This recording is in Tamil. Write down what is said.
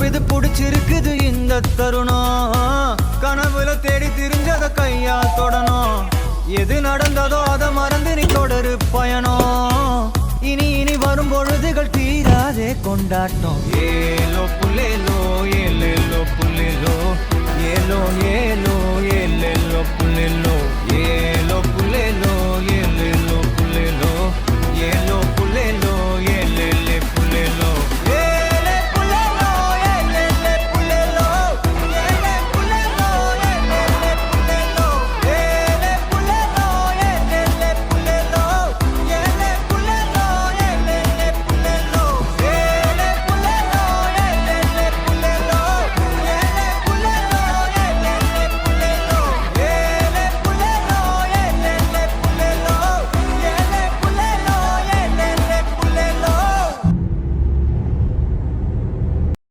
இது புடிச்சிருக்குது இந்த தருணம் கனவுல தேடி திரிஞ்சத கையா தொடணும் எது நடந்ததோ அதை மறந்து நீ தொடரு பயணம் இனி இனி வரும் பொழுதுகள் தீராதே கொண்டாட்டம் ஏலோ புல்லேலோ ஏலேலோ புல்லேலோ ஏலோ ஏலோ ஏலேலோ புல்லேலோ ஏலோ